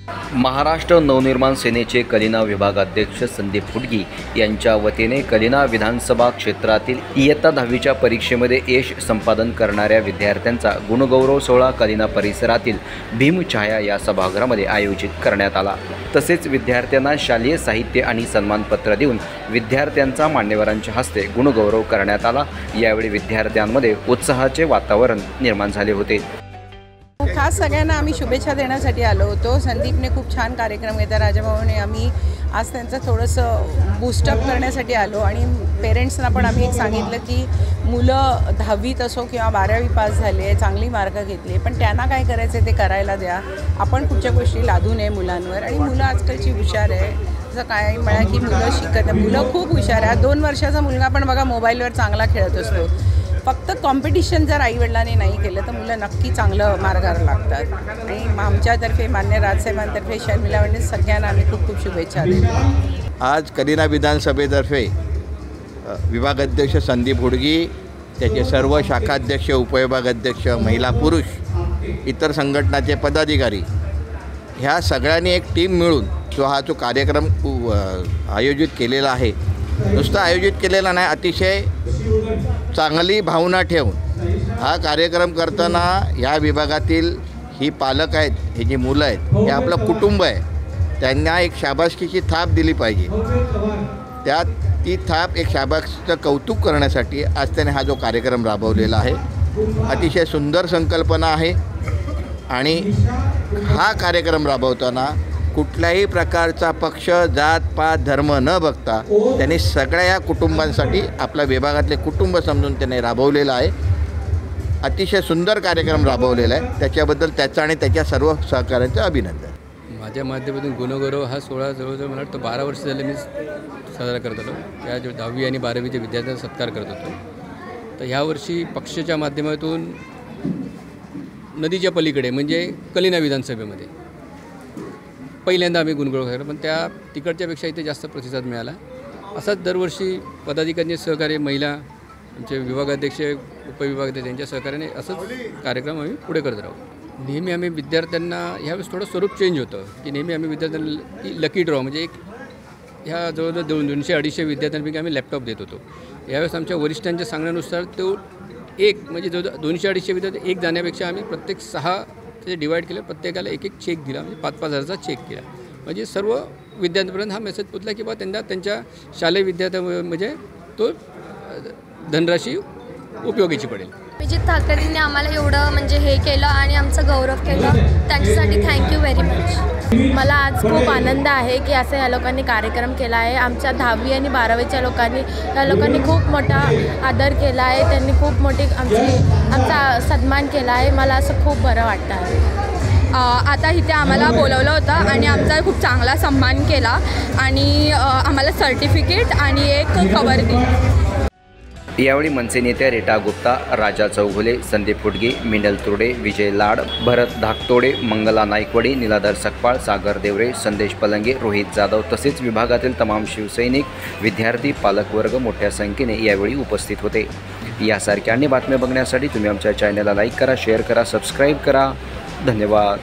महाराष्ट्र नवनिर्माण सेनेचे कलिना विभागाध्यक्ष संदीप फुडगी यांच्या वतीने कलिना विधानसभा क्षेत्रातील इयत्ता 10वीच्या परीक्षेमध्ये यश संपादन करणाऱ्या विद्यार्थ्यांचा गुणगौरव सोहळा कलिना परिसरातील भीमछाया या सभागृहामध्ये आयोजित करण्यात आला। तसेच विद्यार्थ्यांना शालेय साहित्य आणि सन्मानपत्र देऊन विद्यार्थ्यांचा मान्यवरांच्या हस्ते गुणगौरव करण्यात आला। यावेळी विद्यार्थ्यांमध्ये उत्साहाचे वातावरण निर्माण झाले होते। खास सगळ्यांना आम्ही शुभेच्छा देण्यासाठी आलो होतो। संदीपने खूप छान कार्यक्रम घेतला, राजाभाऊने आम्ही आज त्यांचं थोडंसं बूस्टअप करण्यासाठी आलो आणि पेरेंट्सना पण आम्ही एक सांगितलं की मुलं 10वीत असो किंवा 12वी पास झाले, चांगली मार्क घेतले, पण त्यांना काय करायचं ते करायला द्या, आपण कुठच्या गोष्टी लादू नये मुलांवर। आणि मुलं आजकालची हुशार आहे, जसं काय म्हणा की मुलं खूप हुशार आहे। 2 वर्षाचा मुलगा पण बघा मोबाईलवर चांगला खेळत असतो। फक्त कॉम्पिटिशन जर आईवडिलांनी नाही केलं तर मुलं नक्की चांगलं मार्गावर लागतात। आणि आमच्यातर्फे मान्य राजसाहेबांतर्फे शर्मिला वंडे सगळ्यांना आम्ही खूप खूप शुभेच्छा देतो। आज कलिना विधानसभेतर्फे विभागाध्यक्ष संदीप फुडगी, त्याचे सर्व शाखाध्यक्ष, उपविभागाध्यक्ष, महिला पुरुष, इतर संघटनाचे पदाधिकारी ह्या सगळ्यांनी एक टीम मिळून जो कार्यक्रम आयोजित केलेला आहे, नुसतं आयोजित केलेला नाही, अतिशय चांगली भावना ठेवून हा कार्यक्रम करताना ह्या विभागातील ही पालक आहेत, हे जी मुलं आहेत, हे आपलं कुटुंब आहे, त्यांना एक शाबासकीची थाप दिली पाहिजे। ती थाप एक शाबासकीचं कौतुक करण्यासाठी आज त्याने हा जो कार्यक्रम राबवलेला आहे, अतिशय सुंदर संकल्पना आहे। आणि हा कार्यक्रम राबवताना कुठल्याही प्रकारचा पक्ष, जात, पात, धर्म न बघता त्यांनी सगळ्या या कुटुंबांसाठी आपल्या विभागातले कुटुंब समजून त्याने राबवलेला आहे। अतिशय सुंदर कार्यक्रम राबवलेला आहे, त्याच्याबद्दल त्याचं आणि त्याच्या सर्व सहकाऱ्यांचं अभिनंदन। माझ्या माध्यमातून गुणगौरव हा सोहळा जवळजवळ मला वाटतं 12 वर्ष झाले मी साजरा करत होतो। त्या 10वी आणि 12वीच्या विद्यार्थ्यांचा सत्कार करत होतो। तर ह्यावर्षी पक्षाच्या माध्यमातून नदीच्या पलीकडे म्हणजे कलिना विधानसभेमध्ये पहिल्यांदा आम्ही गुणगौरव केला, पण त्या तिकडच्यापेक्षा इथे जास्त प्रतिसाद मिळाला। असाच दरवर्षी पदाधिकाऱ्यांचे सहकार्य, महिला, आमचे विभागाध्यक्ष, उपविभागाध्यक्ष यांच्या सहकार्याने असंच कार्यक्रम आम्ही पुढे करत राहू। नेहमी आम्ही विद्यार्थ्यांना ह्यावेळेस थोडं स्वरूप चेंज होतं की नेहमी आम्ही विद्यार्थ्यांना की लकी ड्रॉ म्हणजे एक ह्या जवळजवळ 200-250 विद्यार्थ्यांपैकी आम्ही लॅपटॉप देत होतो। यावेळेस आमच्या वरिष्ठांच्या सांगण्यानुसार तो एक म्हणजे जवळजवळ 200-250 विद्यार्थी एक जाण्यापेक्षा आम्ही प्रत्येक 6 ते डिवाईड केलं, प्रत्येकाला एक चेक दिला, म्हणजे 5-5 हजाराचा चेक दिला। म्हणजे सर्व विद्यार्थ्यांपर्यंत हा मेसेज पोचला की बा त्यांना त्यांच्या शालेय विद्यार्थ्यांमध्ये तो धनराशी उपयोगीची पडेल। अभिजित ठाकरेंनी आम्हाला एवढं म्हणजे हे केलं आणि आमचं गौरव केलं, त्यांच्यासाठी थँक्यू व्हेरी मच। मला आज खूप आनंद आहे की असं या लोकांनी कार्यक्रम केला आहे। आमच्या 10वी आणि 12वीच्या या लोकांनी खूप मोठा आदर केला आहे, त्यांनी खूप मोठी आमचा सन्मान केला आहे। मला असं खूप बरं वाटतं आहे। आता इथे आम्हाला बोलवलं होतं आणि आमचा खूप चांगला सन्मान केला आणि आम्हाला सर्टिफिकेट आणि एक कवर दिली। यावेळी मनसे नेत्या रीटा गुप्ता, राजा चौगुले, संदीप फुडगी, मिनल तुर्डे, विजय लाड, भरत धाकतोडे, मंगला नायकवडी, निलाधर सकपाळ, सागर देवरे, संदेश पलंगे, रोहित जाधव तसेच विभागातील तमाम शिवसैनिक, विद्यार्थी, पालकवर्ग मोठ्या संख्येने यावेळी उपस्थित होते। यासारख्या अन्य बातम्या बघण्यासाठी तुम्ही आमच्या चॅनलला लाईक करा, शेअर करा, सबस्क्राईब करा। धन्यवाद।